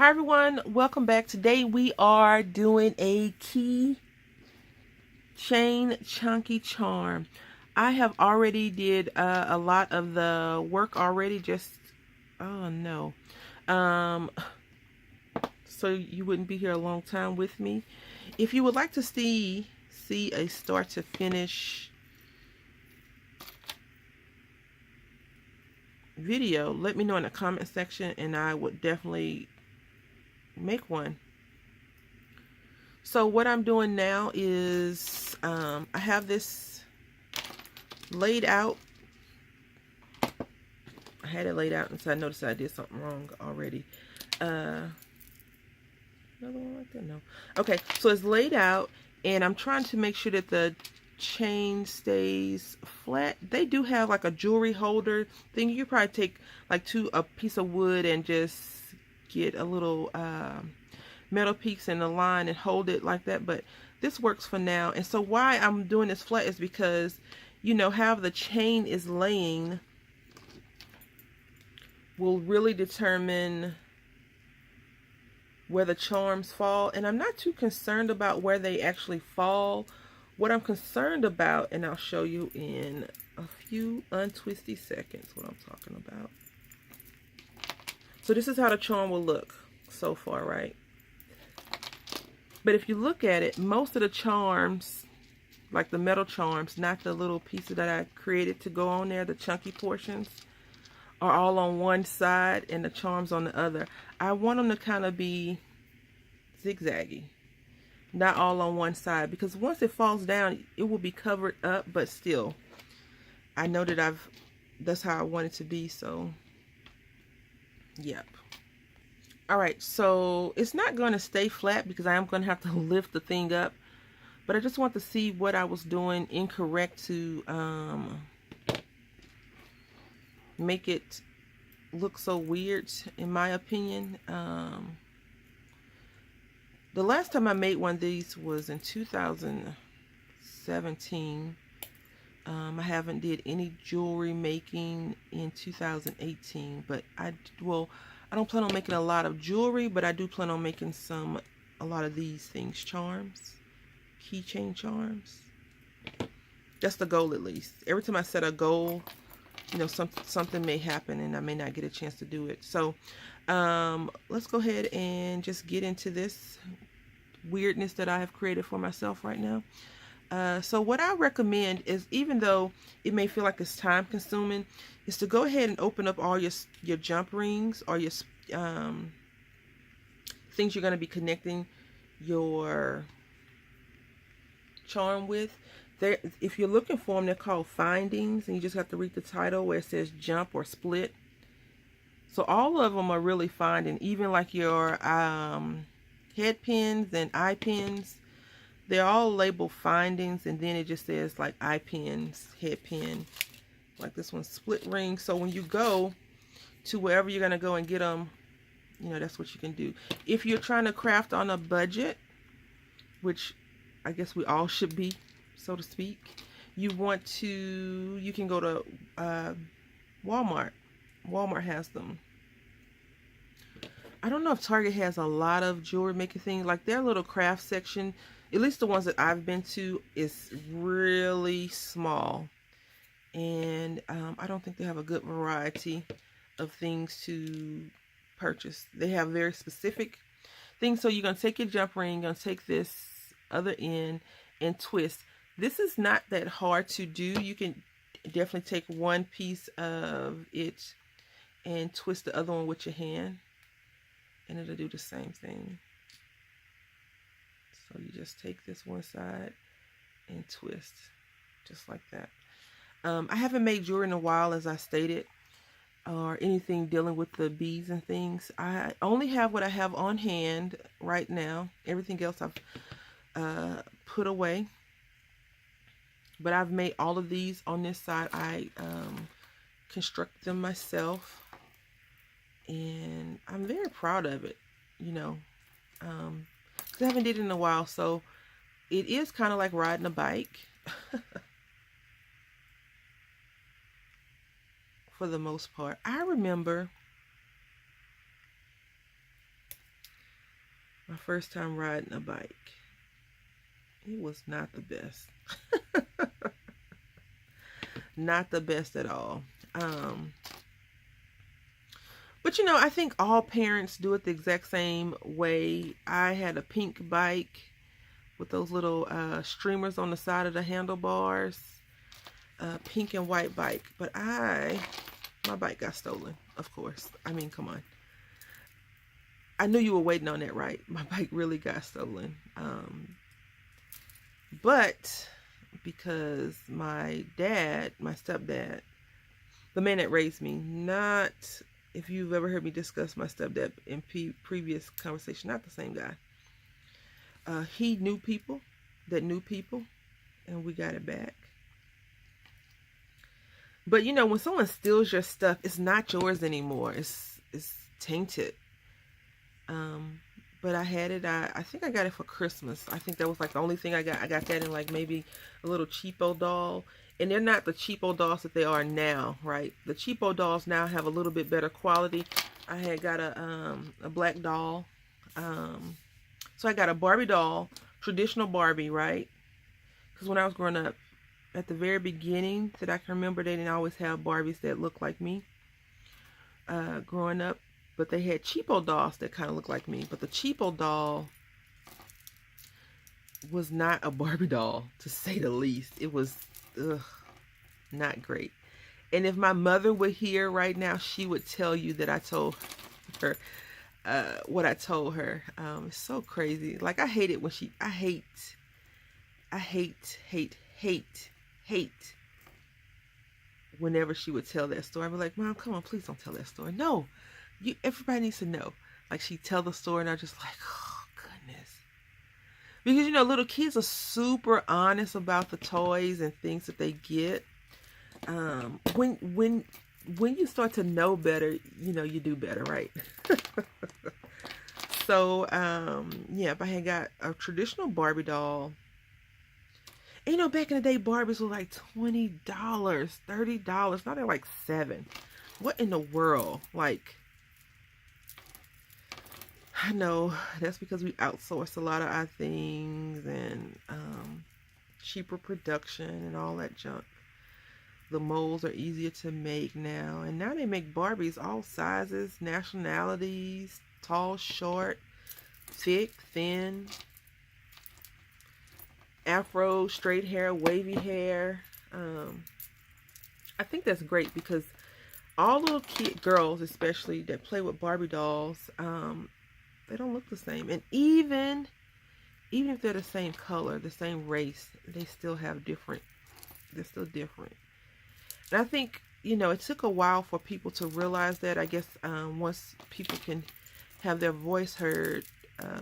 Hi everyone, welcome back. Today we are doing a key chain chunky charm. I have already did a lot of the work already, just oh no. Um so you wouldn't be here a long time with me. If you would like to see a start to finish video, let me know in the comment section and I would definitely make one. So what I'm doing now is I have this laid out. I had it laid out and so I noticed I did something wrong already. Another one like that? No. Okay, so it's laid out and I'm trying to make sure that the chain stays flat. They do have like a jewelry holder thing. You could probably take like a piece of wood and just get a little metal piece in the line and hold it like that, but this works for now. And so why I'm doing this flat is because, you know, how the chain is laying will really determine where the charms fall. And I'm not too concerned about where they actually fall. What I'm concerned about, and I'll show you in a few untwisty seconds what I'm talking about. So this is how the charm will look so far, right? But if you look at it, most of the charms, like the metal charms, not the little pieces that I created to go on there, the chunky portions, are all on one side and the charms on the other. I want them to kind of be zigzaggy, not all on one side, because once it falls down, it will be covered up, but still, I know that that's how I want it to be, so, yep. Alright, so it's not going to stay flat because I am going to have to lift the thing up. But I just want to see what I was doing incorrect to make it look so weird, in my opinion. The last time I made one of these was in 2017. I haven't did any jewelry making in 2018, but I don't plan on making a lot of jewelry, but I do plan on making a lot of these things, charms, keychain charms. That's the goal, at least. Every time I set a goal, you know, something may happen and I may not get a chance to do it. So let's go ahead and just get into this weirdness that I have created for myself right now. So what I recommend is, even though it may feel like it's time consuming, is to go ahead and open up all your jump rings or your things you're going to be connecting your charm with. If you're looking for them, they're called findings, and you just have to read the title where it says jump or split. So all of them are really finding, even like your head pins and eye pins. They're all labeled findings, and then it just says like eye pins, head pin, like this one's split ring. So when you go to wherever you're going to go and get them, you know, that's what you can do. If you're trying to craft on a budget, which I guess we all should be, so to speak, you can go to Walmart. Walmart has them. I don't know if Target has a lot of jewelry making things. Like their little craft section, at least the ones that I've been to, is really small. And I don't think they have a good variety of things to purchase. They have very specific things. So you're going to take your jump ring, you're going to take this other end and twist. This is not that hard to do. You can definitely take one piece of it and twist the other one with your hand, and it'll do the same thing. So you just take this one side and twist just like that. I haven't made jewelry in a while, as I stated, or anything dealing with the beads and things. I only have what I have on hand right now. Everything else I've put away. But I've made all of these on this side. I construct them myself, and I'm very proud of it, you know, because I haven't did it in a while. So it is kind of like riding a bike for the most part. I remember My first time riding a bike. It was not the best. Not the best at all. But you know, I think all parents do it the exact same way. I had a pink bike with those little streamers on the side of the handlebars. Pink and white bike. But my bike got stolen, of course. I mean, come on. I knew you were waiting on that, right? My bike really got stolen. But because my dad, my stepdad, the man that raised me, not, if you've ever heard me discuss my stepdad in previous conversation, not the same guy. He knew people that knew people, and we got it back. But you know, when someone steals your stuff, it's not yours anymore. It's tainted. But I had it. I think I got it for Christmas. I think that was like the only thing I got. I got that in like maybe a little cheapo doll. And they're not the cheapo dolls that they are now, right? The cheapo dolls now have a little bit better quality. I had got a black doll. So I got a Barbie doll, traditional Barbie, right? Because when I was growing up, at the very beginning that I can remember, they didn't always have Barbies that looked like me. Growing up. But they had cheapo dolls that kind of looked like me. But the cheapo doll was not a Barbie doll, to say the least. It was not great. And if my mother were here right now, she would tell you that I told her what I told her. It's so crazy. Like, I hate it when I hate whenever she would tell that story. I'd be like, Mom, come on, please don't tell that story. No. Everybody needs to know. Like, she'd tell the story and I'm just like, oh, goodness. Because, you know, little kids are super honest about the toys and things that they get. When you start to know better, you know, you do better, right? So, yeah, if I had got a traditional Barbie doll. And, you know, back in the day, Barbies were like $20, $30. Now they're like $7. What in the world? Like, I know that's because we outsource a lot of our things and cheaper production and all that junk. The molds are easier to make now. And now they make Barbies all sizes, nationalities, tall, short, thick, thin, afro, straight hair, wavy hair. I think that's great because all little girls, especially that play with Barbie dolls, they don't look the same. And even if they're the same color, the same race, they still have different. They're still different. And I think, you know, it took a while for people to realize that. I guess once people can have their voice heard,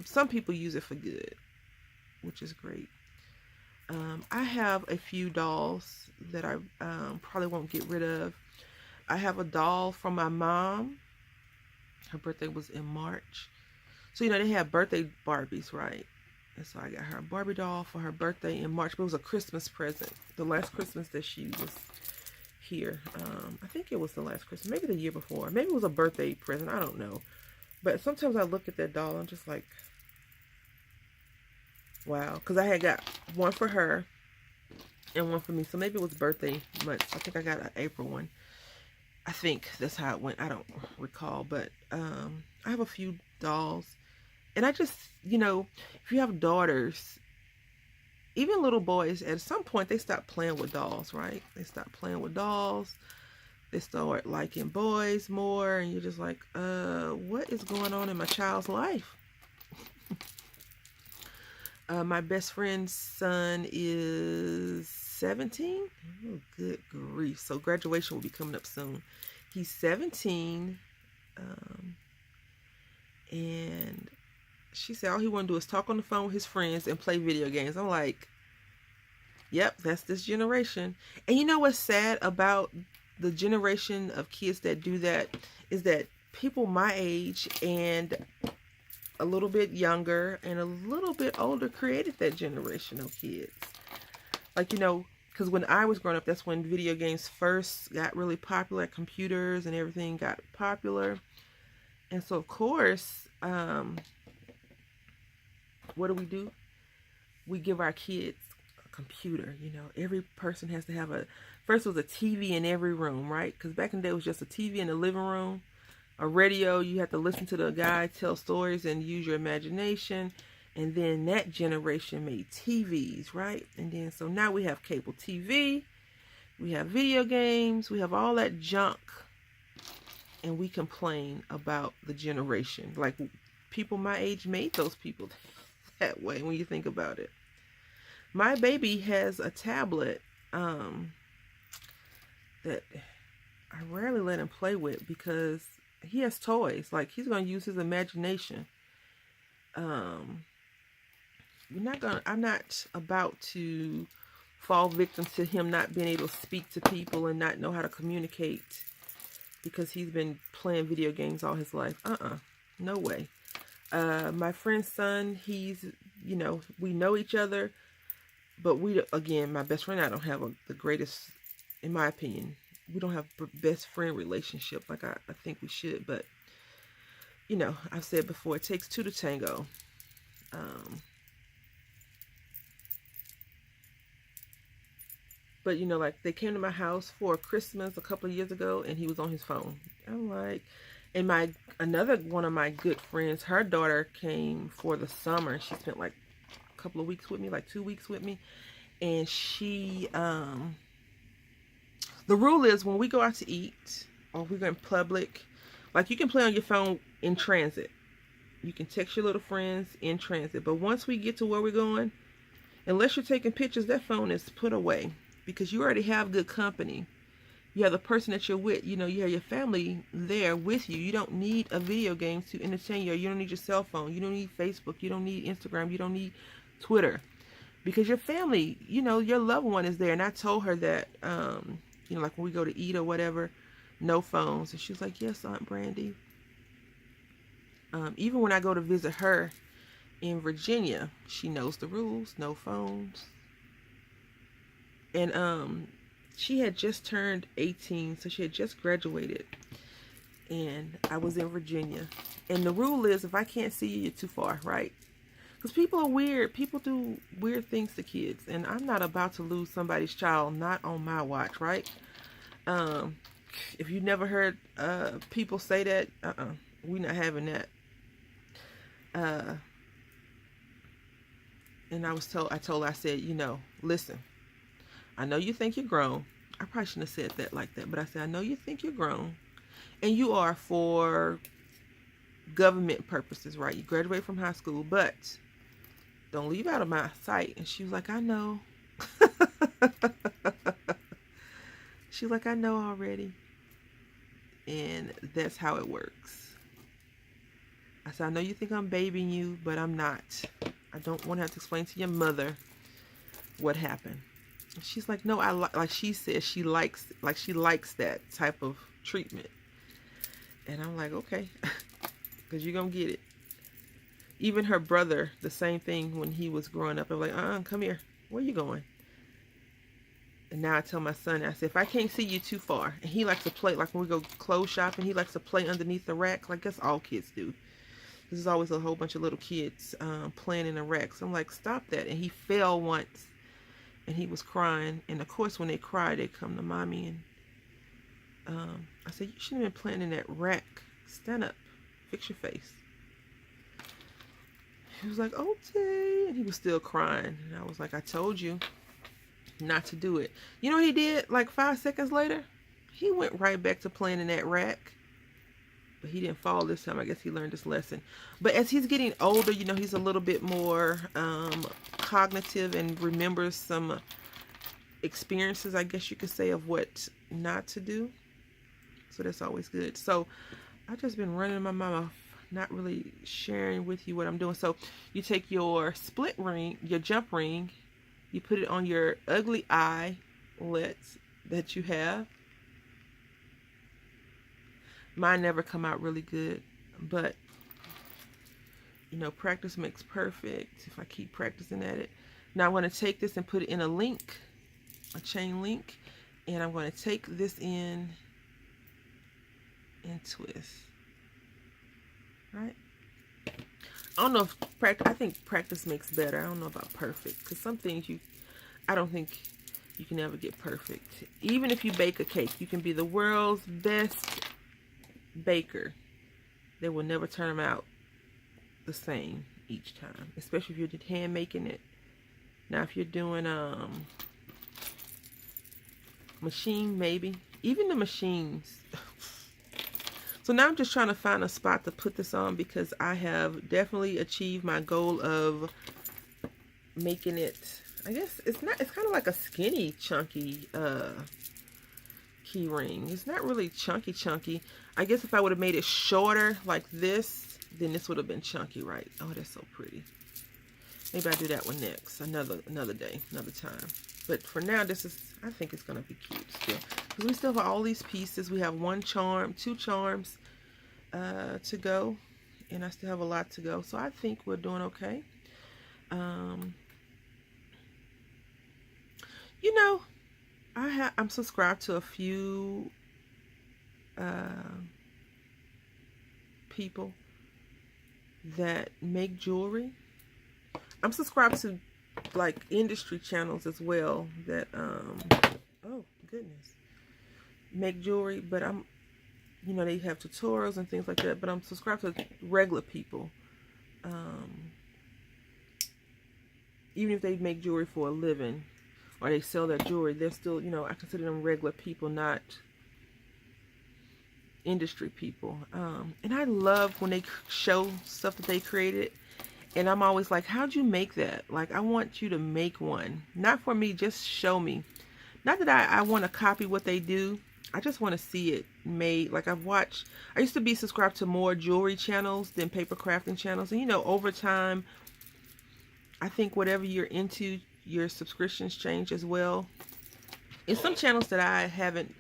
some people use it for good, which is great. I have a few dolls that I probably won't get rid of. I have a doll from my mom. Her birthday was in March. So, you know, they have birthday Barbies, right? And so I got her a Barbie doll for her birthday in March. But it was a Christmas present. The last Christmas that she was here. I think it was the last Christmas. Maybe the year before. Maybe it was a birthday present. I don't know. But sometimes I look at that doll and I'm just like, wow. Because I had got one for her and one for me. So maybe it was birthday month. I think I got an April one. I think that's how it went. I don't recall. But I have a few dolls. And I just, you know, if you have daughters, even little boys, at some point they stop playing with dolls, right? They stop playing with dolls. They start liking boys more. And you're just like, what is going on in my child's life? My best friend's son is 17. Oh, good grief. So graduation will be coming up soon. He's 17. And she said all he want to do is talk on the phone with his friends and play video games. I'm like, yep, that's this generation. And you know what's sad about the generation of kids that do that is that people my age and a little bit younger and a little bit older created that generation of kids. Like, you know, because when I was growing up, that's when video games first got really popular. Computers and everything got popular. And so, of course, what do? We give our kids a computer. You know, every person has to have first it was a TV in every room, right? Because back in the day it was just a TV in the living room, a radio, you had to listen to the guy tell stories and use your imagination. And then that generation made TVs, right? And then so now we have cable TV, we have video games, we have all that junk, and we complain about the generation. Like, people my age made those people that way when you think about it. My baby has a tablet that I rarely let him play with because he has toys. Like, he's going to use his imagination. I'm not about to fall victim to him not being able to speak to people and not know how to communicate because he's been playing video games all his life. No way. My friend's son, he's, you know, we know each other, but again, my best friend and I don't have the greatest, in my opinion, we don't have best friend relationship like I think we should. But, you know, I've said before, it takes two to tango. But, you know, like, they came to my house for Christmas a couple of years ago, and he was on his phone. I'm like, and another one of my good friends, her daughter came for the summer, and she spent like a couple of weeks with me, like 2 weeks with me. And she, the rule is when we go out to eat or we go in public, like, you can play on your phone in transit. You can text your little friends in transit. But once we get to where we're going, unless you're taking pictures, that phone is put away because you already have good company. You have the person that you're with, you know, you have your family there with you. You don't need a video game to entertain you. You don't need your cell phone. You don't need Facebook. You don't need Instagram. You don't need Twitter. Because your family, you know, your loved one is there. And I told her that, you know, like when we go to eat or whatever, no phones. And she was like, yes, Aunt Brandy. Even when I go to visit her in Virginia, she knows the rules, no phones. And she had just turned 18, so she had just graduated. And I was in Virginia. And the rule is, if I can't see you, you're too far, right? Because people are weird. People do weird things to kids. And I'm not about to lose somebody's child, not on my watch, right? If you never heard people say that, we're not having that. And I said, you know, listen, I know you think you're grown. I probably shouldn't have said that like that, but I said, I know you think you're grown, and you are for government purposes, right? You graduate from high school, but don't leave out of my sight. And she was like, I know. She's like, I know already. And that's how it works. I said, I know you think I'm babying you, but I'm not. I don't want to have to explain to your mother what happened. And she's like, no, like she said, she likes that type of treatment. And I'm like, okay, because you're going to get it. Even her brother, the same thing when he was growing up. I'm like, come here. Where you going? And now I tell my son, I say, if I can't see you too far, and he likes to play, like when we go clothes shopping, he likes to play underneath the rack. Like, that's all kids do. There's always a whole bunch of little kids playing in the rack. So I'm like, stop that. And he fell once, and he was crying. And of course, when they cry, they come to mommy. And I said, you shouldn't have been playing in that rack. Stand up. Fix your face. He was like, okay. And he was still crying. And I was like, I told you not to do it. You know what he did? Like 5 seconds later, he went right back to playing in that rack. But he didn't fall this time. I guess he learned his lesson. But as he's getting older, you know, he's a little bit more cognitive and remembers some experiences, I guess you could say, of what not to do. So that's always good. So I've just been running my mouth, not really sharing with you what I'm doing. So you take your split ring, your jump ring, you put it on your ugly eyelets that you have. Mine never come out really good, but you know, practice makes perfect if I keep practicing at it. Now I'm going to take this and put it in a link, a chain link, and I'm going to take this in and twist. Right? I don't know if practice, I think practice makes better. I don't know about perfect, because some things I don't think you can ever get perfect. Even if you bake a cake, you can be the world's best baker. They will never turn them out the same each time, especially if you're hand making it. Now, if you're doing machine, maybe. Even the machines. So now I'm just trying to find a spot to put this on, because I have definitely achieved my goal of making it, I guess it's kind of like a skinny, chunky key ring. It's not really chunky. I guess if I would have made it shorter like this, then this would have been chunky, right? Oh, that's so pretty. Maybe I'll do that one next, another day, another time. But for now, I think it's gonna be cute still, because we still have all these pieces. We have two charms to go, and I still have a lot to go. So I think we're doing okay. You know, I'm subscribed to a few people that make jewelry. I'm subscribed to like industry channels as well that oh goodness, make jewelry, but they have tutorials and things like that, but I'm subscribed to regular people. Even if they make jewelry for a living or they sell their jewelry, they're still, I consider them regular people, not industry people. And I love when they show stuff that they created. And I'm always like, how'd you make that? Like, I want you to make one. Not for me, just show me. Not that I want to copy what they do. I just want to see it made. Like, I used to be subscribed to more jewelry channels than paper crafting channels. And, over time, I think whatever you're into, your subscriptions change as well. And some channels that I haven't,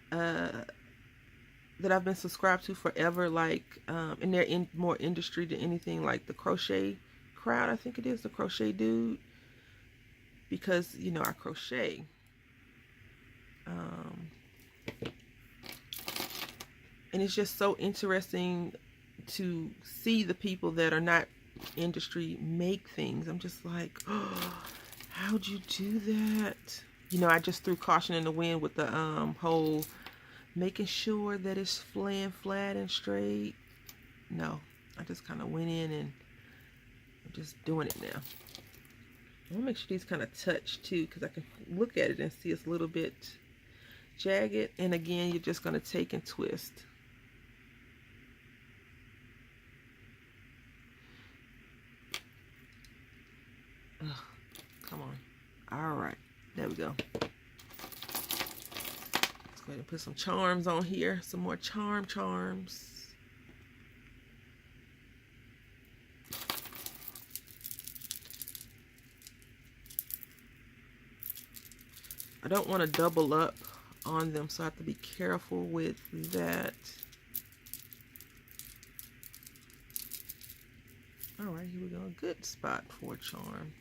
that I've been subscribed to forever, like, and they're in more industry than anything, like the Crochet Crowd, I think it is, the Crochet Dude, because, I crochet. And it's just so interesting to see the people that are not industry make things. I'm just like, oh, how'd you do that? I just threw caution in the wind with the whole making sure that it's laying flat and straight. No, I just kind of went in and I'm just doing it now. I want to make sure these kind of touch too, because I can look at it and see it's a little bit jagged. And again, you're just going to take and twist. Ugh, come on. All right, there we go. Let's go ahead and put some charms on here. Some more charms. I don't want to double up on them, so I have to be careful with that. All right, here we go. A good spot for a charm.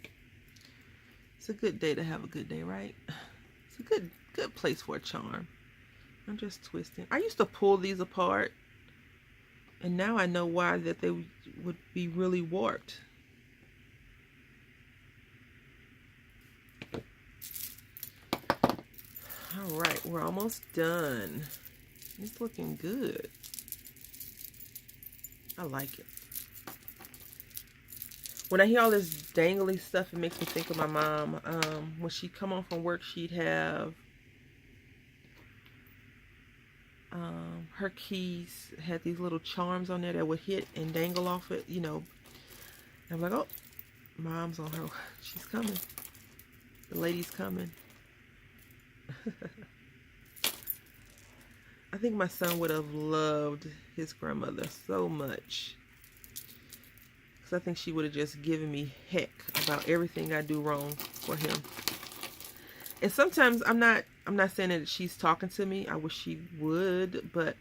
It's a good day to have a good day, right? It's a good place for a charm. I'm just twisting. I used to pull these apart, and now I know why that they would be really warped. All right, we're almost done. It's looking good. I like it. When I hear all this dangly stuff, it makes me think of my mom. When she'd come home from work, she'd have her keys had these little charms on there that would hit and dangle off it, I'm like, oh, mom's on her. She's coming. The lady's coming. I think my son would have loved his grandmother so much, because I think she would have just given me heck about everything I do wrong for him. And sometimes I'm not saying that she's talking to me. I wish she would, but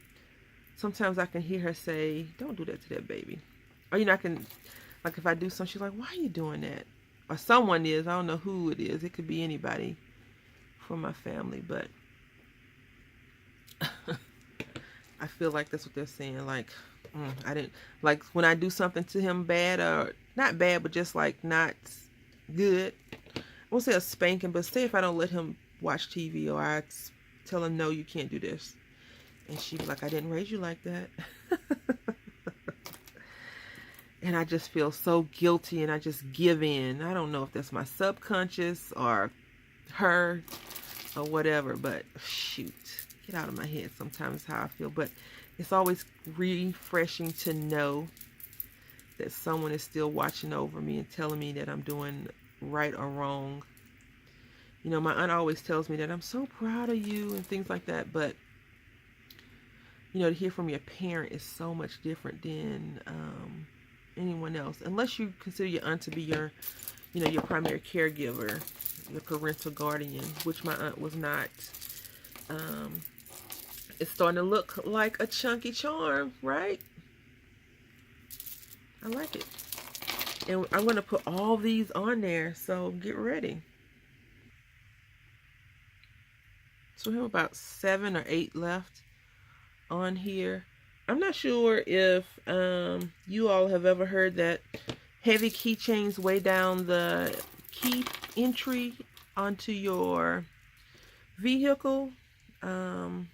sometimes I can hear her say, don't do that to that baby. Or, I can, like, if I do something, she's like, why are you doing that? Or someone is, I don't know who it is. It could be anybody from my family, but I feel like that's what they're saying. Like, I didn't like when I do something to him bad, or not bad, but just like not good. I won't say a spanking, but say if I don't let him watch TV, or I tell him, no, you can't do this. And she'd be like, I didn't raise you like that. And I just feel so guilty, and I just give in. I don't know if that's my subconscious or her or whatever, but shoot, get out of my head sometimes how I feel. But it's always refreshing to know that someone is still watching over me and telling me that I'm doing right or wrong. You know, my aunt always tells me that I'm so proud of you and things like that, but you know, to hear from your parent is so much different than anyone else, unless you consider your aunt to be your, you know, your primary caregiver, your parental guardian, which my aunt was not. It's starting to look like a chunky charm, right? I like it. And I'm going to put all these on there, so get ready. So we have about 7 or 8 left on here. I'm not sure if you all have ever heard that heavy keychains weigh down the key entry onto your vehicle. So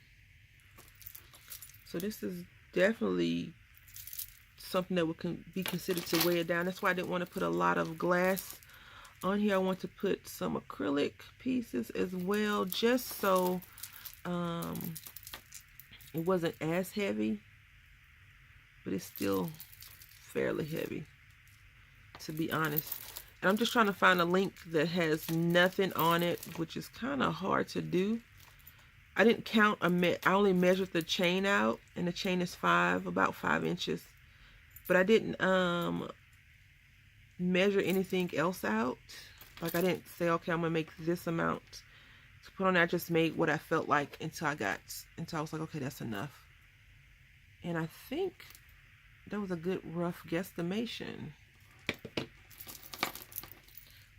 this is definitely something that would be considered to weigh it down. That's why I didn't want to put a lot of glass on here. I want to put some acrylic pieces as well, just so it wasn't as heavy, but it's still fairly heavy, to be honest. And I'm just trying to find a link that has nothing on it, which is kind of hard to do. I didn't count, I only measured the chain out, and the chain is about 5 inches. But I didn't measure anything else out. Like I didn't say, okay, I'm gonna make this amount to put on there. I just made what I felt like until I was like, okay, that's enough. And I think that was a good rough guesstimation.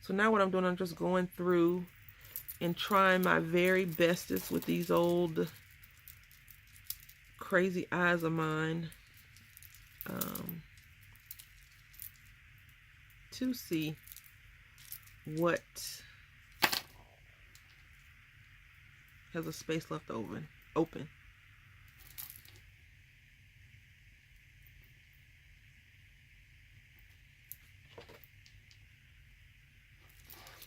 So now what I'm doing, I'm just going through and trying my very bestest with these old crazy eyes of mine to see what has a space left open.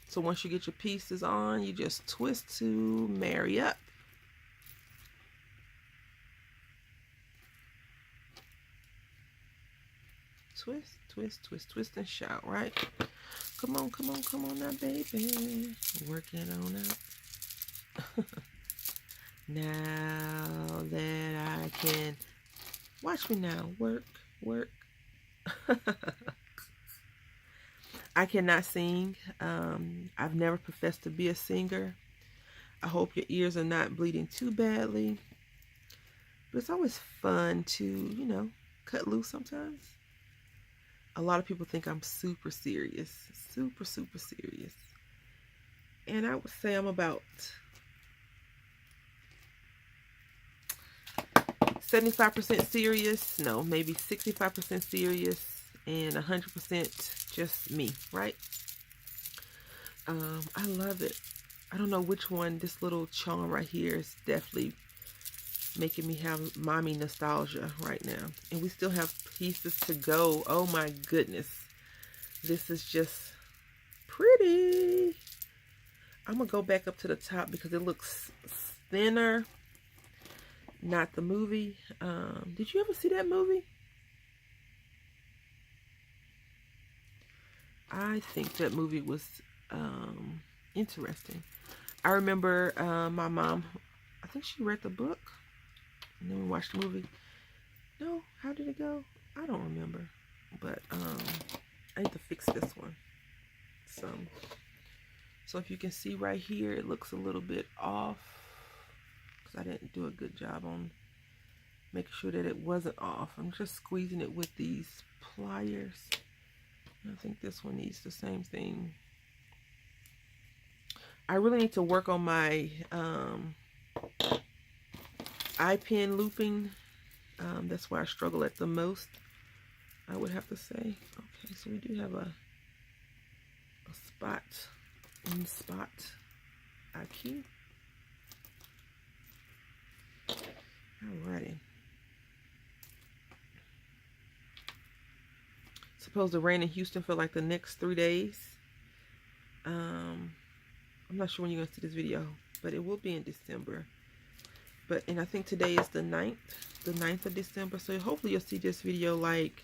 So once you get your pieces on, you just twist to marry up. Twist, twist, twist, twist, and shout, right? Come on, come on, come on now, baby. Work it on out. Now that I can, watch me now, work, work. I cannot sing. I've never professed to be a singer. I hope your ears are not bleeding too badly. But it's always fun to, you know, cut loose sometimes. A lot of people think I'm super serious. Super, super serious. And I would say I'm about 75% serious. No, maybe 65% serious. And 100% just me, right? I love it. I don't know which one. This little charm right here is definitely making me have mommy nostalgia right now. And we still have pieces to go. Oh my goodness. This is just pretty. I'm going to go back up to the top because it looks thinner. Not the movie. Did you ever see that movie? I think that movie was interesting. I remember my mom, I think she read the book and then we watched the movie. No, how did it go? I don't remember. But I need to fix this one. So if you can see right here, it looks a little bit off because I didn't do a good job on making sure that it wasn't off. I'm just squeezing it with these pliers. I think this one needs the same thing. I really need to work on my eye pin looping That's where I struggle at the most, I would have to say. Okay, so we do have a spot in Spot IQ. Alrighty. Supposed to rain in Houston for like the next 3 days. I'm not sure when you're gonna see this video, but it will be in December. And I think today is the 9th of December. So hopefully you'll see this video like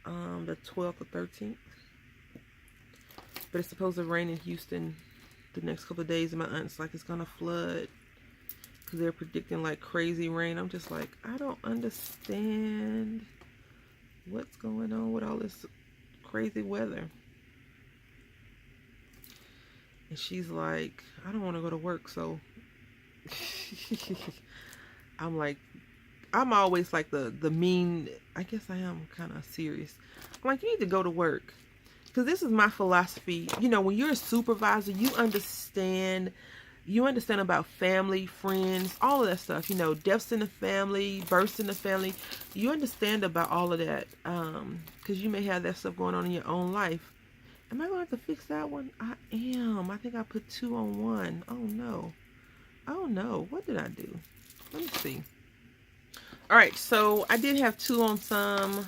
the 12th or 13th. But it's supposed to rain in Houston the next couple of days, and my aunt's like, it's gonna flood because they're predicting like crazy rain. I'm just like, I don't understand what's going on with all this crazy weather. And she's like, I don't want to go to work, so I'm like, I'm always like the mean, I guess I am kind of serious. I'm like, you need to go to work. Because this is my philosophy. You know, when you're a supervisor, you understand about family, friends, all of that stuff. You know, deaths in the family, births in the family. You understand about all of that. Because you may have that stuff going on in your own life. Am I going to have to fix that one? I am. I think I put 2 on 1. Oh, no. Oh, no. What did I do? Let me see. All right. So I did have 2 on some,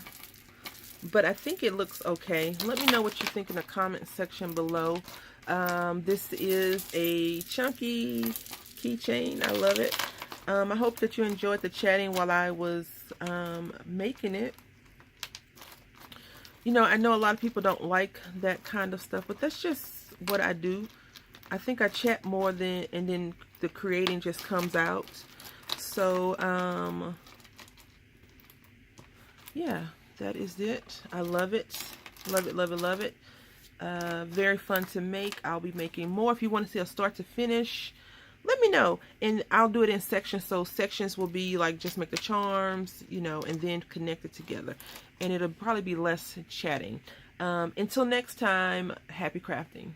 but I think it looks okay. Let me know what you think in the comment section below. This is a chunky keychain. I love it. I hope that you enjoyed the chatting while I was making it. You know, I know a lot of people don't like that kind of stuff, but that's just what I do. I think I chat more and then the creating just comes out. So, yeah, that is it. I love it. Love it, love it, love it. Very fun to make. I'll be making more. If you want to see a start to finish, let me know, and I'll do it in sections. So sections will be like just make the charms, you know, and then connect it together, and it'll probably be less chatting. Until next time, happy crafting.